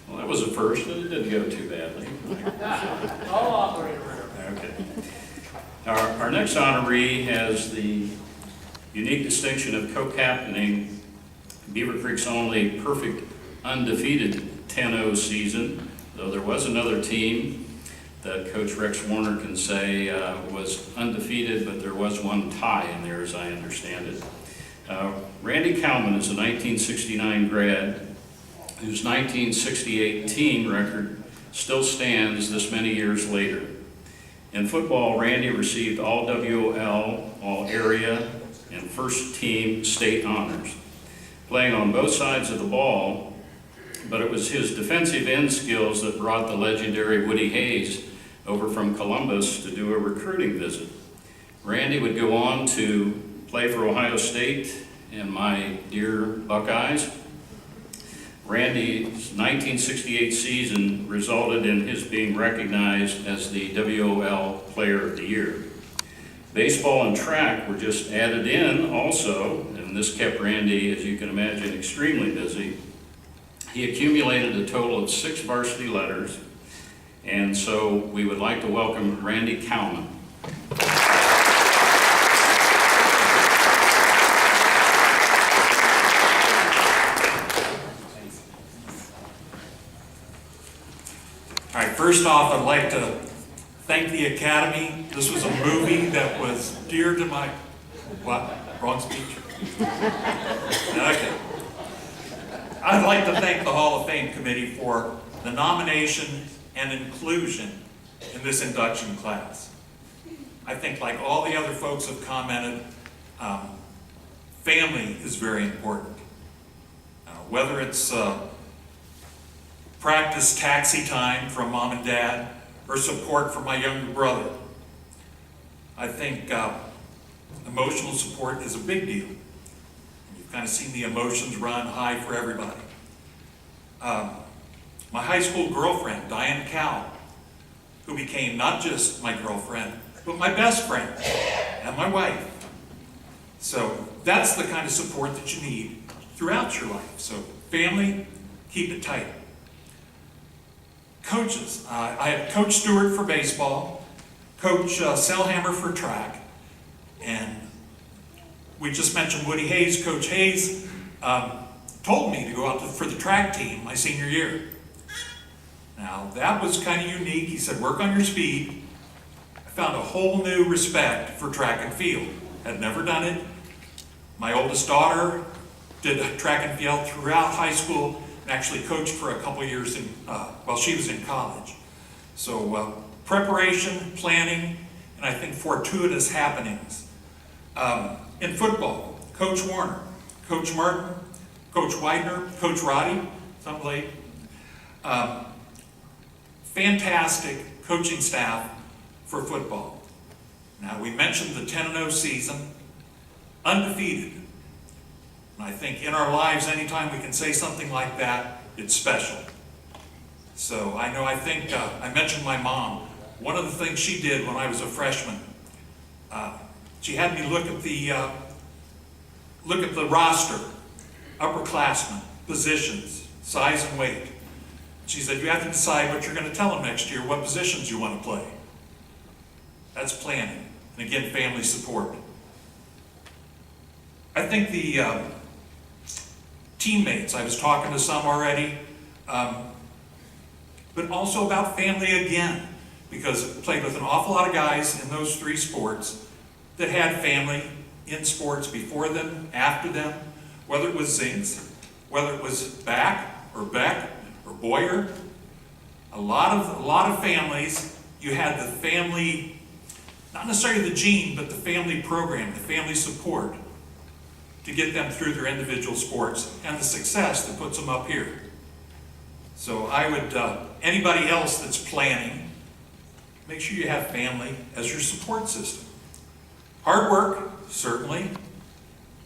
Well, that was a first, and it didn't go too badly. I'll operate around. Okay. Our next honoree has the unique distinction of co-captaining Beaver Creek's only perfect undefeated 10-0 season, though there was another team that Coach Rex Warner can say was undefeated, but there was one tie in there, as I understand it. Randy Cowman is a 1969 grad whose 1968 team record still stands this many years later. In football, Randy received all WOL, all area, and first team state honors, playing on both sides of the ball, but it was his defensive end skills that brought the legendary Woody Hayes over from Columbus to do a recruiting visit. Randy would go on to play for Ohio State and my dear Buckeyes. Randy's 1968 season resulted in his being recognized as the WOL Player of the Year. Baseball and track were just added in also, and this kept Randy, as you can imagine, extremely busy. He accumulated a total of 6 varsity letters, and so we would like to welcome Randy Cowman. All right, first off, I'd like to thank the Academy. This was a movie that was dear to my, what, wrong speech? Okay. I'd like to thank the Hall of Fame Committee for the nomination and inclusion in this induction class. I think, like all the other folks have commented, family is very important. Whether it's practice taxi time from mom and dad or support from my younger brother, I think emotional support is a big deal. You've kind of seen the emotions run high for everybody. My high school girlfriend, Diane Cow, who became not just my girlfriend, but my best friend and my wife. So that's the kind of support that you need throughout your life. So family, keep it tight. Coaches, I have Coach Stewart for baseball, Coach Selhammer for track, and we just mentioned Woody Hayes. Coach Hayes told me to go out for the track team my senior year. Now that was kind of unique. He said, work on your speed. I found a whole new respect for track and field. Had never done it. My oldest daughter did track and field throughout high school and actually coached for a couple years while she was in college. So preparation, planning, and I think fortuitous happenings. In football, Coach Warner, Coach Martin, Coach Widener, Coach Roddy, some late. Fantastic coaching staff for football. Now we mentioned the 10-0 season, undefeated. And I think in our lives, anytime we can say something like that, it's special. So I think I mentioned my mom. One of the things she did when I was a freshman, she had me look at the roster, upperclassmen, positions, size and weight. She said, you have to decide what you're going to tell them next year, what positions you want to play. That's planning. And again, family support. I think the teammates, I was talking to some already, but also about family again, because I played with an awful lot of guys in those 3 sports that had family in sports before them, after them, whether it was Zinks, whether it was Back or Beck or Boyer. A lot of families, you had the family, not necessarily the gene, but the family program, the family support to get them through their individual sports and the success that puts them up here. So I would, anybody else that's planning, make sure you have family as your support system. Hard work, certainly,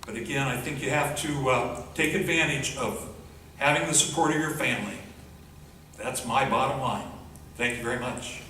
but again, I think you have to take advantage of having the support of your family. That's my bottom line. Thank you very much.